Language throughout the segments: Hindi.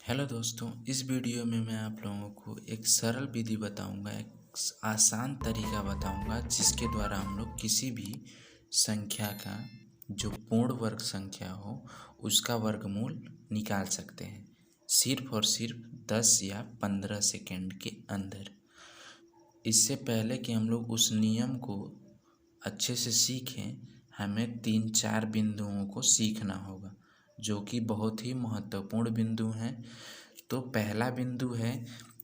हेलो दोस्तों, इस वीडियो में मैं आप लोगों को एक सरल विधि बताऊंगा, एक आसान तरीका बताऊंगा जिसके द्वारा हम लोग किसी भी संख्या का जो पूर्ण वर्ग संख्या हो उसका वर्गमूल निकाल सकते हैं, सिर्फ और सिर्फ 10 या 15 सेकंड के अंदर। इससे पहले कि हम लोग उस नियम को अच्छे से सीखें, हमें 3-4 बिंदुओं को सीखना होगा जो कि बहुत ही महत्वपूर्ण बिंदु हैं। तो पहला बिंदु है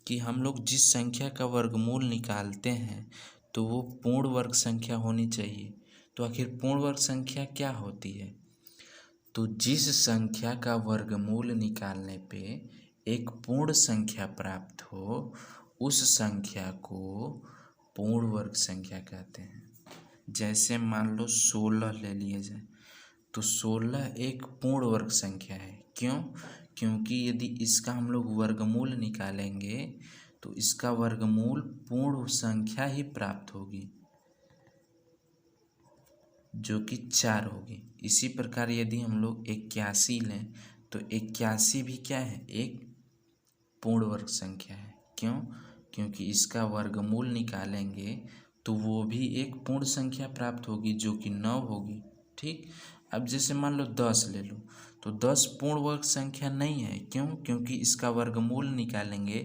कि हम लोग जिस संख्या का वर्गमूल निकालते हैं तो वो पूर्ण वर्ग संख्या होनी चाहिए। तो आखिर पूर्ण वर्ग संख्या क्या होती है? तो जिस संख्या का वर्गमूल निकालने पे एक पूर्ण संख्या प्राप्त हो उस संख्या को पूर्ण वर्ग संख्या कहते हैं। जैसे मान लो 16 ले लिया जाए तो 16 एक पूर्ण वर्ग संख्या है। क्यों? क्योंकि यदि इसका हम लोग वर्गमूल निकालेंगे तो इसका वर्गमूल पूर्ण संख्या ही प्राप्त होगी जो कि 4 होगी। इसी प्रकार यदि हम लोग 81 लें तो 81 भी क्या है? एक पूर्ण वर्ग संख्या है। क्यों? क्योंकि इसका वर्गमूल निकालेंगे तो वो भी एक पूर्ण संख्या प्राप्त होगी जो कि 9 होगी। ठीक। अब जैसे मान लो 10 ले लो तो 10 पूर्ण वर्ग संख्या नहीं है। क्यों? क्योंकि इसका वर्गमूल निकालेंगे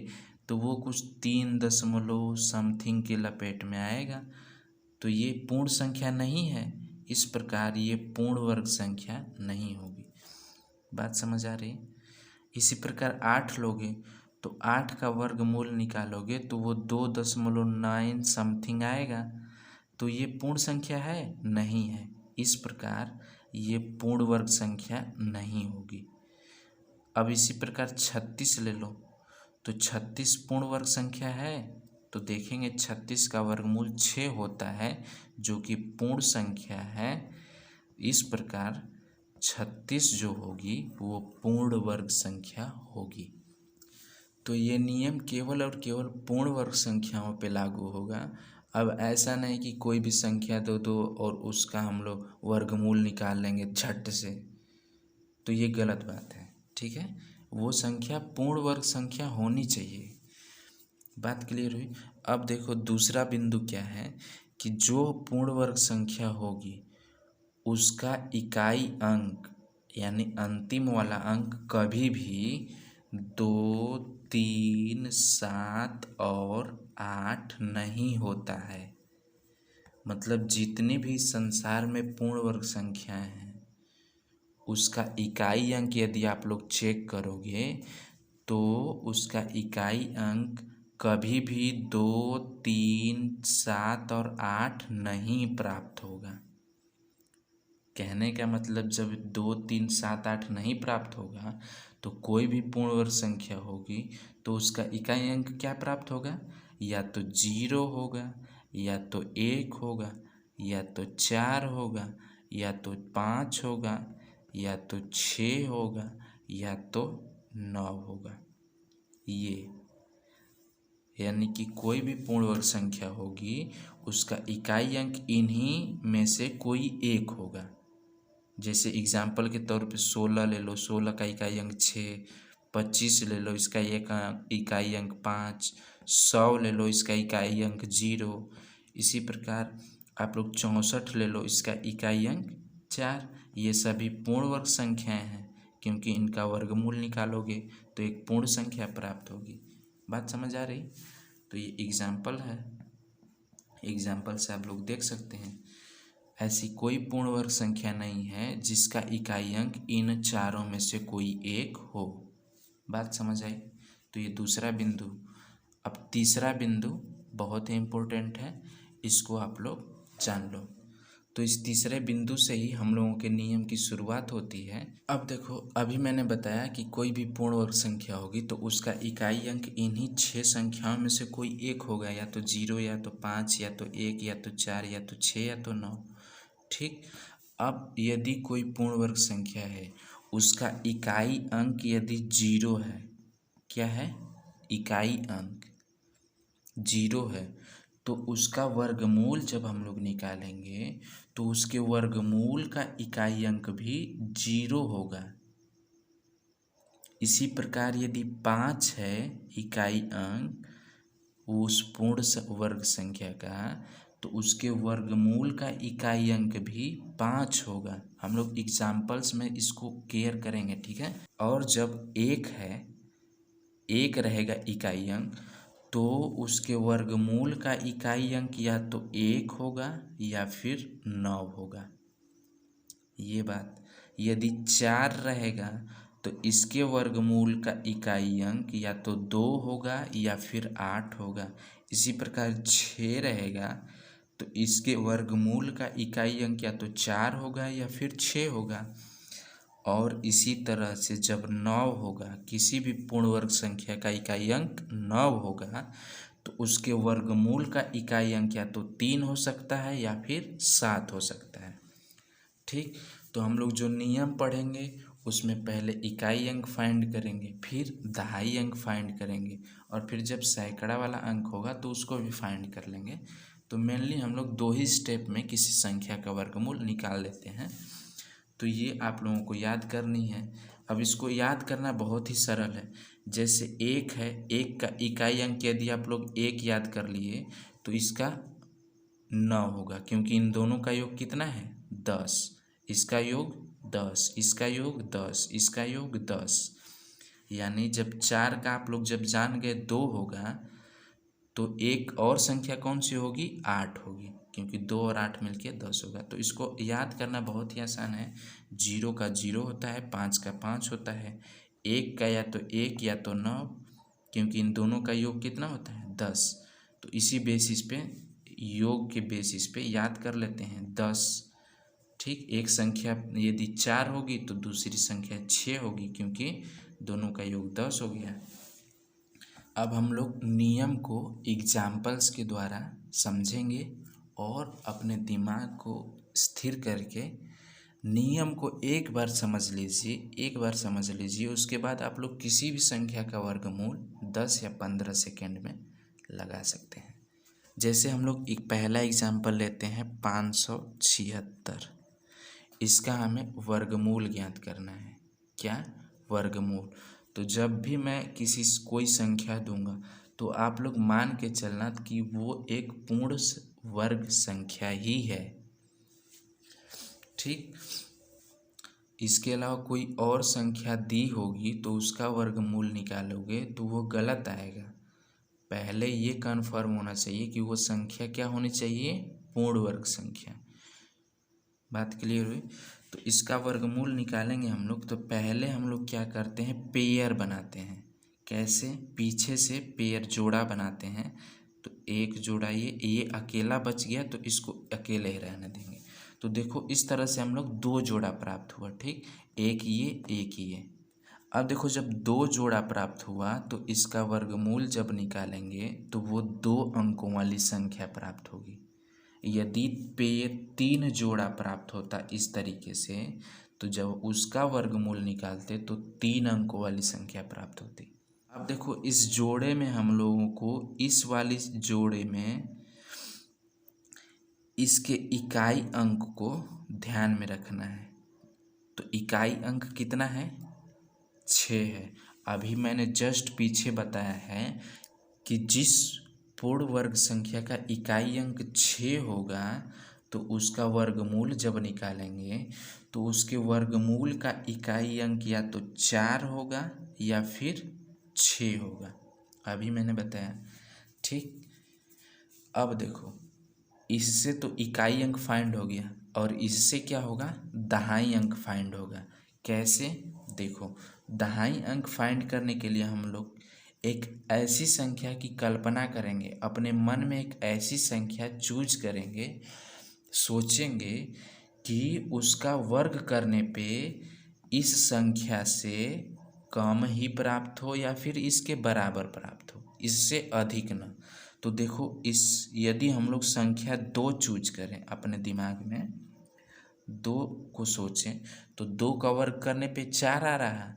तो वो कुछ 3 दशमलव समथिंग के लपेट में आएगा, तो ये पूर्ण संख्या नहीं है। इस प्रकार ये पूर्ण वर्ग संख्या नहीं होगी। बात समझ आ रही है? इसी प्रकार 8 लोगे तो 8 का वर्गमूल निकालोगे तो वो 2.9 समथिंग आएगा, तो ये पूर्ण संख्या है? नहीं है। इस प्रकार ये पूर्ण वर्ग संख्या नहीं होगी। अब इसी प्रकार 36 ले लो तो 36 पूर्ण वर्ग संख्या है? तो देखेंगे 36 का वर्गमूल 6 होता है जो कि पूर्ण संख्या है। इस प्रकार 36 जो होगी वो पूर्ण वर्ग संख्या होगी। तो ये नियम केवल और केवल पूर्ण वर्ग संख्याओं पे लागू होगा। अब ऐसा नहीं कि कोई भी संख्या दो दो और उसका हम लोग वर्गमूल निकाल लेंगे झट से, तो ये गलत बात है। ठीक है, वो संख्या पूर्ण वर्ग संख्या होनी चाहिए। बात क्लियर हुई? अब देखो दूसरा बिंदु क्या है कि जो पूर्ण वर्ग संख्या होगी उसका इकाई अंक यानी अंतिम वाला अंक कभी भी 2, 3, 7 और 8 नहीं होता है। मतलब जितनी भी संसार में पूर्ण वर्ग संख्याएं हैं उसका इकाई अंक यदि आप लोग चेक करोगे तो उसका इकाई अंक कभी भी 2, 3, 7 और 8 नहीं प्राप्त होगा। कहने का मतलब जब 2, 3, 7, 8 नहीं प्राप्त होगा तो कोई भी पूर्ण वर्ग संख्या होगी तो उसका इकाई अंक क्या प्राप्त होगा? या तो 0 होगा, या तो 1 होगा, या तो 4 होगा, या तो 5 होगा, या तो 6 होगा, या तो 9 होगा। ये यानी कि कोई भी पूर्ण वर्ग संख्या होगी उसका इकाई अंक इन्हीं में से कोई एक होगा। जैसे एग्जाम्पल के तौर पे 16 ले लो, 16 का इकाई अंक 6, 25 ले लो इसका इकाई अंक 5, 100 ले लो इसका इकाई अंक 0। इसी प्रकार आप लोग 64 ले लो इसका इकाई अंक 4। ये सभी पूर्ण वर्ग संख्याएं हैं क्योंकि इनका वर्गमूल निकालोगे तो एक पूर्ण संख्या प्राप्त होगी। बात समझ आ रही? तो ये एग्जाम्पल है, एग्जाम्पल से आप लोग देख सकते हैं ऐसी कोई पूर्ण वर्ग संख्या नहीं है जिसका इकाई अंक इन चारों में से कोई एक हो। बात समझ आई? तो ये दूसरा बिंदु। अब तीसरा बिंदु बहुत ही इम्पोर्टेंट है, इसको आप लोग जान लो। तो इस तीसरे बिंदु से ही हम लोगों के नियम की शुरुआत होती है। अब देखो, अभी मैंने बताया कि कोई भी पूर्ण वर्ग संख्या होगी तो उसका इकाई अंक इन्हीं 6 संख्याओं में से कोई एक होगा, या तो 0, या तो 5, या तो 1, या तो 4, या तो 6, या तो 9। ठीक। अब यदि कोई पूर्ण वर्ग संख्या है उसका इकाई अंक यदि 0 है, क्या है? इकाई अंक 0 है, तो उसका वर्गमूल जब हम लोग निकालेंगे तो उसके वर्गमूल का इकाई अंक भी 0 होगा। इसी प्रकार यदि 5 है इकाई अंक उस पूर्ण वर्ग संख्या का, तो उसके वर्गमूल का इकाई अंक भी 5 होगा। हम लोग एग्जाम्पल्स में इसको केयर करेंगे, ठीक है। और जब 1 है, 1 रहेगा इकाई अंक, तो उसके वर्गमूल का इकाई अंक या तो 1 होगा या फिर 9 होगा। ये बात। यदि 4 रहेगा तो इसके वर्गमूल का इकाई अंक या तो 2 होगा या फिर 8 होगा। इसी प्रकार 6 रहेगा तो इसके वर्गमूल का इकाई अंक या तो 4 होगा या फिर 6 होगा। और इसी तरह से जब 9 होगा, किसी भी पूर्ण वर्ग संख्या का इकाई अंक 9 होगा, तो उसके वर्गमूल का इकाई अंक या तो 3 हो सकता है या फिर 7 हो सकता है, ठीक। तो हम लोग जो नियम पढ़ेंगे उसमें पहले इकाई अंक फाइंड करेंगे, फिर दहाई अंक फाइंड करेंगे, और फिर जब सैकड़ा वाला अंक होगा तो उसको भी फाइंड कर लेंगे। तो मेनली हम लोग 2 ही स्टेप में किसी संख्या का वर्गमूल निकाल लेते हैं। तो ये आप लोगों को याद करनी है। अब इसको याद करना बहुत ही सरल है। जैसे 1 है, 1 का इकाई अंक यदि आप लोग 1 याद कर लिए तो इसका 9 होगा, क्योंकि इन दोनों का योग कितना है 10। इसका योग 10, इसका योग 10, इसका योग 10। यानी जब 4 का आप लोग जब जान गए 2 होगा, तो एक और संख्या कौन सी होगी 8 होगी, क्योंकि 2 और 8 मिलके 10 होगा। तो इसको याद करना बहुत ही आसान है। 0 का 0 होता है, 5 का 5 होता है, 1 का या तो 1 या तो 9, क्योंकि इन दोनों का योग कितना होता है 10। तो इसी बेसिस पे, योग के बेसिस पे याद कर लेते हैं 10, ठीक। एक संख्या यदि 4 होगी तो दूसरी संख्या 6 होगी, क्योंकि दोनों का योग 10 हो गया। अब हम लोग नियम को एग्जाम्पल्स के द्वारा समझेंगे और अपने दिमाग को स्थिर करके नियम को एक बार समझ लीजिए, उसके बाद आप लोग किसी भी संख्या का वर्गमूल 10 या 15 सेकेंड में लगा सकते हैं। जैसे हम लोग एक पहला एग्जाम्पल लेते हैं 576। इसका हमें वर्गमूल ज्ञात करना है। क्या? वर्गमूल। तो जब भी मैं कोई संख्या दूंगा तो आप लोग मान के चलना कि वो एक पूर्ण वर्ग संख्या ही है, ठीक। इसके अलावा कोई और संख्या दी होगी तो उसका वर्गमूल निकालोगे तो वो गलत आएगा। पहले ये कन्फर्म होना चाहिए कि वो संख्या क्या होनी चाहिए, पूर्ण वर्ग संख्या। बात क्लियर हुई? तो इसका वर्गमूल निकालेंगे हम लोग। तो पहले हम लोग क्या करते हैं, पेयर बनाते हैं। कैसे? पीछे से पेयर जोड़ा बनाते हैं। तो एक जोड़ा ये अकेला बच गया तो इसको अकेले ही रहने देंगे। तो देखो इस तरह से हम लोग 2 जोड़ा प्राप्त हुआ, ठीक। एक ये। अब देखो जब 2 जोड़ा प्राप्त हुआ तो इसका वर्गमूल जब निकालेंगे तो वो 2 अंकों वाली संख्या प्राप्त होगी। यदि 3 जोड़ा प्राप्त होता इस तरीके से, तो जब उसका वर्गमूल निकालते तो 3 अंकों वाली संख्या प्राप्त होती। अब देखो इस जोड़े में हम लोगों को इस वाली जोड़े में इसके इकाई अंक को ध्यान में रखना है। तो इकाई अंक कितना है? 6 है। अभी मैंने जस्ट पीछे बताया है कि जिस पूर्ण वर्ग संख्या का इकाई अंक 6 होगा तो उसका वर्गमूल जब निकालेंगे तो उसके वर्गमूल का इकाई अंक या तो 4 होगा या फिर 6 होगा। अभी मैंने बताया, ठीक। अब देखो इससे तो इकाई अंक फाइंड हो गया और इससे क्या होगा, दहाई अंक फाइंड होगा। कैसे? देखो दहाई अंक फाइंड करने के लिए हम लोग एक ऐसी संख्या की कल्पना करेंगे, अपने मन में एक ऐसी संख्या चूज करेंगे, सोचेंगे कि उसका वर्ग करने पे इस संख्या से कम ही प्राप्त हो या फिर इसके बराबर प्राप्त हो, इससे अधिक न। तो देखो यदि हम लोग संख्या 2 चूज करें, अपने दिमाग में 2 को सोचें, तो 2 का वर्ग करने पे 4 आ रहा,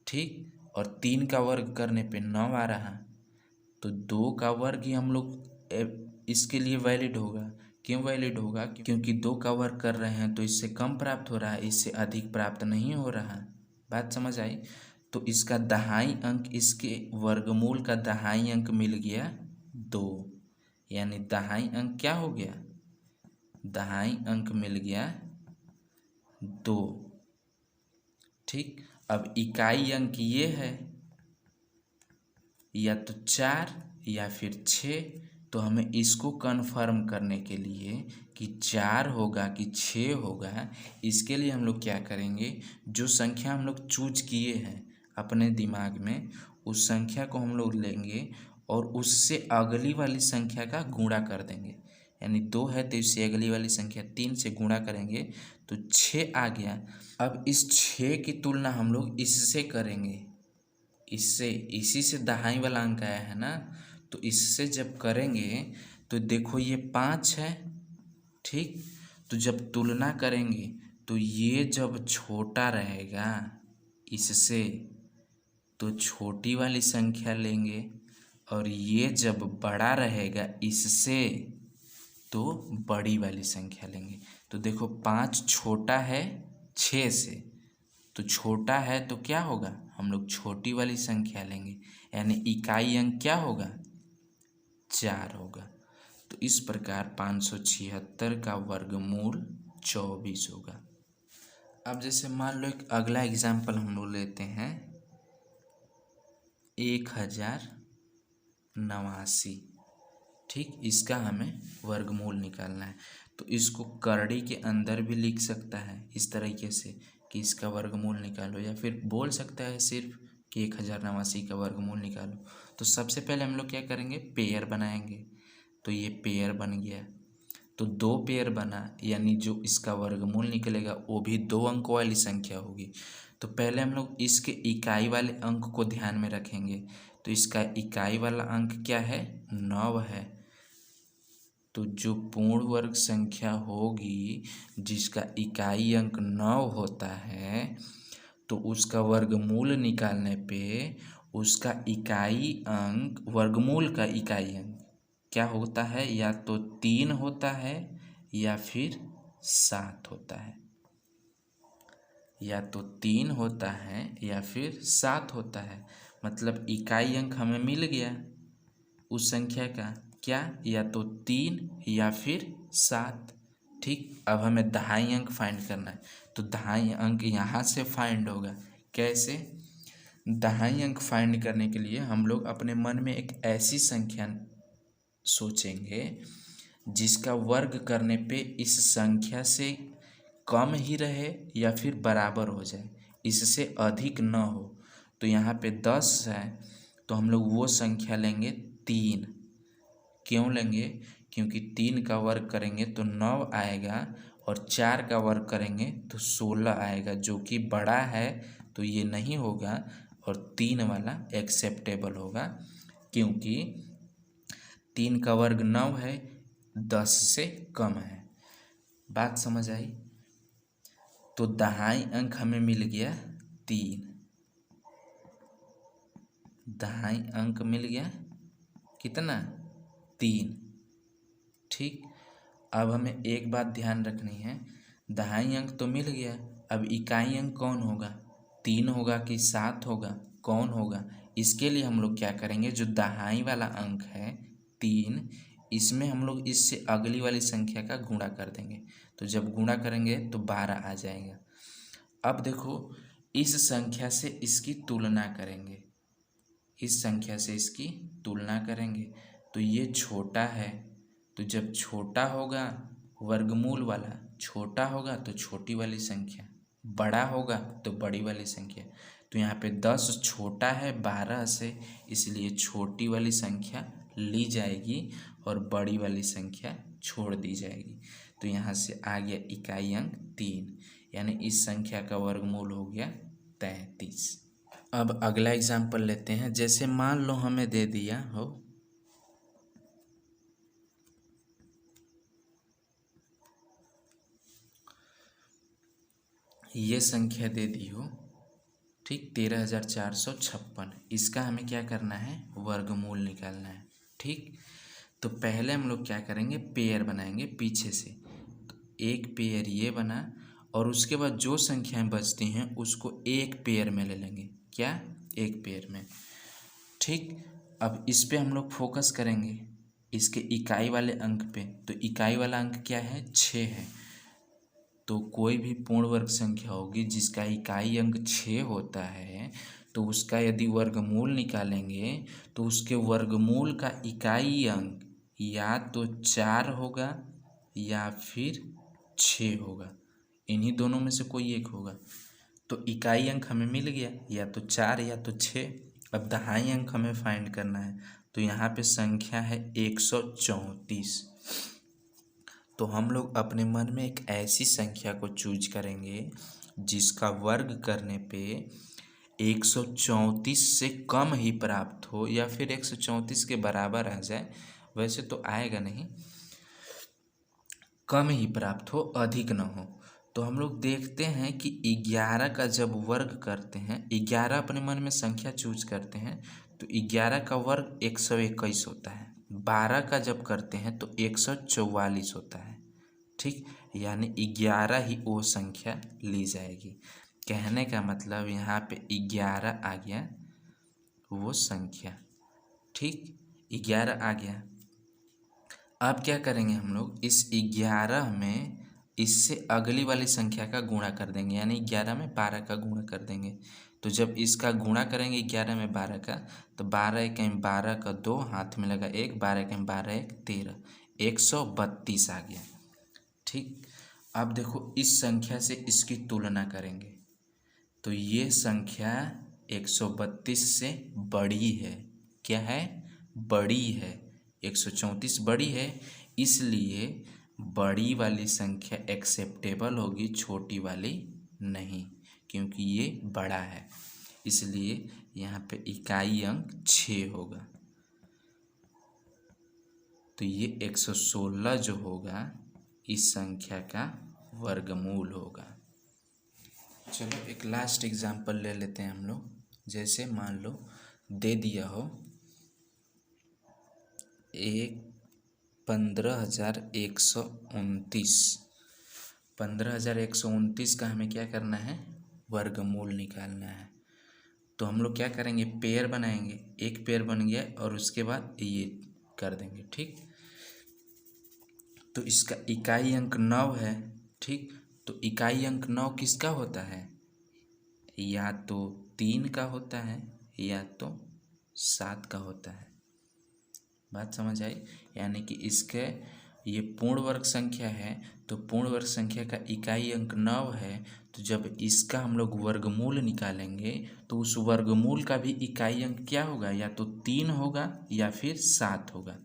ठीक, और 3 का वर्ग करने पे 9 आ रहा। तो 2 का वर्ग ही हम लोग इसके लिए वैलिड होगा। क्यों वैलिड होगा? क्योंकि 2 का वर्ग कर रहे हैं तो इससे कम प्राप्त हो रहा है, इससे अधिक प्राप्त नहीं हो रहा। बात समझ आई? तो इसका दहाई अंक, इसके वर्गमूल का दहाई अंक मिल गया 2, यानी दहाई अंक क्या हो गया, दहाई अंक मिल गया 2। ठीक, अब इकाई अंक ये है, या तो 4 या फिर 6। तो हमें इसको कन्फर्म करने के लिए कि 4 होगा कि 6 होगा, इसके लिए हम लोग क्या करेंगे, जो संख्या हम लोग चूज किए हैं अपने दिमाग में, उस संख्या को हम लोग लेंगे और उससे अगली वाली संख्या का गुणा कर देंगे। यानी 2 है तो इससे अगली वाली संख्या 3 से गुणा करेंगे तो 6 आ गया। अब इस 6 की तुलना हम लोग इससे करेंगे, इससे, इसी से दहाई वाला अंक आया है ना, तो इससे जब करेंगे तो देखो ये 5 है। ठीक, तो जब तुलना करेंगे तो ये जब छोटा रहेगा इससे तो छोटी वाली संख्या लेंगे, और ये जब बड़ा रहेगा इससे तो बड़ी वाली संख्या लेंगे। तो देखो 5 छोटा है 6 से, तो छोटा है तो क्या होगा, हम लोग छोटी वाली संख्या लेंगे, यानी इकाई अंक क्या होगा, 4 होगा। तो इस प्रकार 576 का वर्गमूल 24 होगा। अब जैसे मान लो एक अगला एग्जाम्पल हम लोग लेते हैं, 1089। ठीक, इसका हमें वर्गमूल निकालना है। तो इसको करड़ी के अंदर भी लिख सकता है इस तरीके से कि इसका वर्गमूल निकालो, या फिर बोल सकता है सिर्फ कि 1089 का वर्गमूल निकालो। तो सबसे पहले हम लोग क्या करेंगे, पेयर बनाएंगे। तो ये पेयर बन गया, तो 2 पेयर बना, यानी जो इसका वर्गमूल निकलेगा वो भी 2 अंकों वाली संख्या होगी। तो पहले हम लोग इसके इकाई वाले अंक को ध्यान में रखेंगे। तो इसका इकाई वाला अंक क्या है, 9 है। तो जो पूर्ण वर्ग संख्या होगी जिसका इकाई अंक 9 होता है, तो उसका वर्गमूल निकालने पे उसका इकाई अंक, वर्गमूल का इकाई अंक क्या होता है, या तो 3 होता है या फिर 7 होता है, या तो 3 होता है या फिर 7 होता है। मतलब इकाई अंक हमें मिल गया उस संख्या का, क्या, या तो 3 या फिर 7। ठीक, अब हमें दहाई अंक फाइंड करना है। तो दहाई अंक यहाँ से फाइंड होगा। कैसे, दहाई अंक फाइंड करने के लिए हम लोग अपने मन में एक ऐसी संख्या सोचेंगे जिसका वर्ग करने पे इस संख्या से कम ही रहे या फिर बराबर हो जाए, इससे अधिक न हो। तो यहाँ पे 10 है तो हम लोग वो संख्या लेंगे 3। क्यों लेंगे, क्योंकि 3 का वर्ग करेंगे तो 9 आएगा, और 4 का वर्ग करेंगे तो 16 आएगा, जो कि बड़ा है तो ये नहीं होगा, और 3 वाला एक्सेप्टेबल होगा, क्योंकि 3 का वर्ग 9 है, 10 से कम है। बात समझ आई। तो दहाई अंक हमें मिल गया 3, दहाई अंक मिल गया कितना, 3। ठीक, अब हमें एक बात ध्यान रखनी है, दहाई अंक तो मिल गया, अब इकाई अंक कौन होगा, 3 होगा कि 7 होगा, कौन होगा। इसके लिए हम लोग क्या करेंगे, जो दहाई वाला अंक है 3, इसमें हम लोग इससे अगली वाली संख्या का गुणा कर देंगे। तो जब गुणा करेंगे तो 12 आ जाएगा। अब देखो, इस संख्या से इसकी तुलना करेंगे, इस संख्या से इसकी तुलना करेंगे, तो ये छोटा है, तो जब छोटा होगा, वर्गमूल वाला छोटा होगा तो छोटी वाली संख्या, बड़ा होगा तो बड़ी वाली संख्या। तो यहाँ पे 10 छोटा है 12 से, इसलिए छोटी वाली संख्या ली जाएगी और बड़ी वाली संख्या छोड़ दी जाएगी। तो यहाँ से आ गया इकाई अंक 3, यानी इस संख्या का वर्गमूल हो गया 33। अब अगला एग्जाम्पल लेते हैं। जैसे मान लो हमें दे दिया हो ये संख्या दे दी हो, ठीक, 13,456। इसका हमें क्या करना है, वर्गमूल निकालना है। ठीक, तो पहले हम लोग क्या करेंगे, पेयर बनाएंगे पीछे से। तो एक पेयर ये बना, और उसके बाद जो संख्याएं बचती हैं उसको एक पेयर में ले लेंगे। क्या, एक पेयर में। ठीक, अब इस पे हम लोग फोकस करेंगे, इसके इकाई वाले अंक पे। तो इकाई वाला अंक क्या है, 6 है। तो कोई भी पूर्ण वर्ग संख्या होगी जिसका इकाई अंक 6 होता है, तो उसका यदि वर्गमूल निकालेंगे तो उसके वर्गमूल का इकाई अंक या तो 4 होगा या फिर 6 होगा, इन्हीं दोनों में से कोई एक होगा। तो इकाई अंक हमें मिल गया, या तो 4 या तो 6। अब दहाई अंक हमें फाइंड करना है। तो यहाँ पे संख्या है 134। तो हम लोग अपने मन में एक ऐसी संख्या को चूज करेंगे जिसका वर्ग करने पे 134 से कम ही प्राप्त हो, या फिर 134 के बराबर आ जाए। वैसे तो आएगा नहीं, कम ही प्राप्त हो, अधिक न हो। तो हम लोग देखते हैं कि 11 का जब वर्ग करते हैं, 11 अपने मन में संख्या चूज करते हैं, तो 11 का वर्ग 121 होता है। 12 का जब करते हैं तो 144 होता है। ठीक, यानी 11 ही वो संख्या ली जाएगी। कहने का मतलब यहाँ पे 11 आ गया वो संख्या। ठीक, 11 आ गया। अब क्या करेंगे हम लोग, इस 11 में इससे अगली वाली संख्या का गुणा कर देंगे, यानी 11 में 12 का गुणा कर देंगे। तो जब इसका गुणा करेंगे 11 में 12 का, तो 12 एक 12 का 2, हाथ में लगा 1, 12 एक 12 एक 13, 132 आ गया। ठीक, अब देखो इस संख्या से इसकी तुलना करेंगे तो ये संख्या 132 से बड़ी है। क्या है, बड़ी है। 134 बड़ी है, इसलिए बड़ी वाली संख्या एक्सेप्टेबल होगी, छोटी वाली नहीं, क्योंकि ये बड़ा है। इसलिए यहाँ पे इकाई अंक 6 होगा। तो ये 116 जो होगा इस संख्या का वर्गमूल होगा। चलो एक लास्ट एग्जाम्पल ले लेते हैं हम लोग। जैसे मान लो दे दिया हो 15,129। 15,129 का हमें क्या करना है, वर्गमूल निकालना है। तो हम लोग क्या करेंगे, पेयर बनाएंगे। एक पेयर बन गया और उसके बाद ये कर देंगे। ठीक, तो इसका इकाई अंक 9 है। ठीक, तो इकाई अंक 9 किसका होता है, या तो 3 का होता है या तो 7 का होता है। बात समझ आई, यानी कि इसके ये पूर्ण वर्ग संख्या है, तो पूर्ण वर्ग संख्या का इकाई अंक 9 है। तो जब इसका हम लोग वर्गमूल निकालेंगे तो उस वर्गमूल का भी इकाई अंक क्या होगा, या तो 3 होगा या फिर 7 होगा।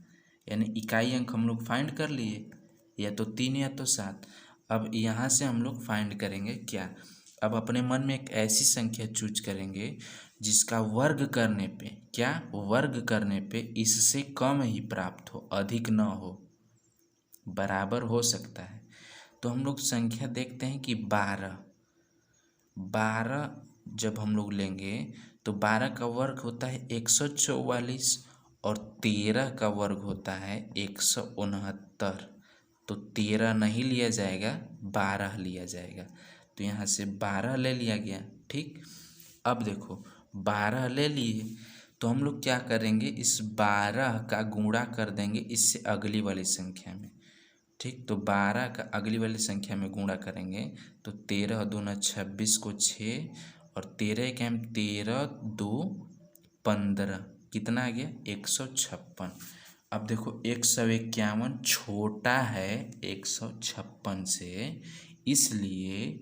यानी इकाई अंक हम लोग फाइंड कर लिए, या तो 3 या तो 7। अब यहाँ से हम लोग फाइंड करेंगे क्या, अब अपने मन में एक ऐसी संख्या चूज करेंगे जिसका वर्ग करने पे, क्या, वर्ग करने पे इससे कम ही प्राप्त हो, अधिक न हो, बराबर हो सकता है। तो हम लोग संख्या देखते हैं कि 12 जब हम लोग लेंगे तो 12 का वर्ग होता है 144 और 13 का वर्ग होता है 169। तो 13 नहीं लिया जाएगा, 12 लिया जाएगा। तो यहाँ से 12 ले लिया गया। ठीक, अब देखो 12 ले लिए तो हम लोग क्या करेंगे, इस 12 का गुणा कर देंगे इससे अगली वाली संख्या में। ठीक, तो 12 का अगली वाली संख्या में गुणा करेंगे तो 13 दूना 26 को 6 और 13 एक 13, 2 15, कितना आ गया, 156। अब देखो 151 छोटा है 156 से, इसलिए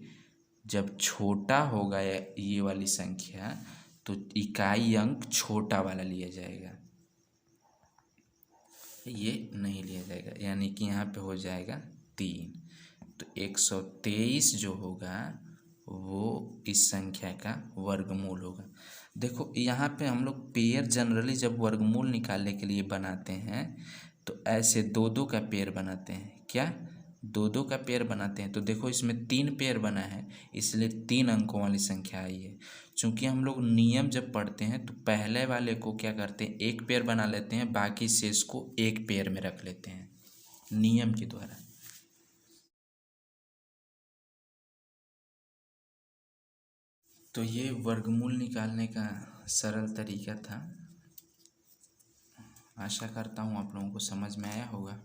जब छोटा होगा ये वाली संख्या तो इकाई अंक छोटा वाला लिया जाएगा, ये नहीं लिया जाएगा। यानी कि यहाँ पे हो जाएगा 3। तो 123 जो होगा वो इस संख्या का वर्गमूल होगा। देखो यहाँ पे हम लोग पेयर जनरली जब वर्गमूल निकालने के लिए बनाते हैं तो ऐसे 2-2 का पेयर बनाते हैं। क्या, 2-2 का पेयर बनाते हैं। तो देखो इसमें 3 पेयर बना है, इसलिए 3 अंकों वाली संख्या आई है। चूँकि हम लोग नियम जब पढ़ते हैं तो पहले वाले को क्या करते हैं, एक पेयर बना लेते हैं, बाकी शेष को एक पेयर में रख लेते हैं नियम के द्वारा। तो ये वर्गमूल निकालने का सरल तरीका था। आशा करता हूँ आप लोगों को समझ में आया होगा।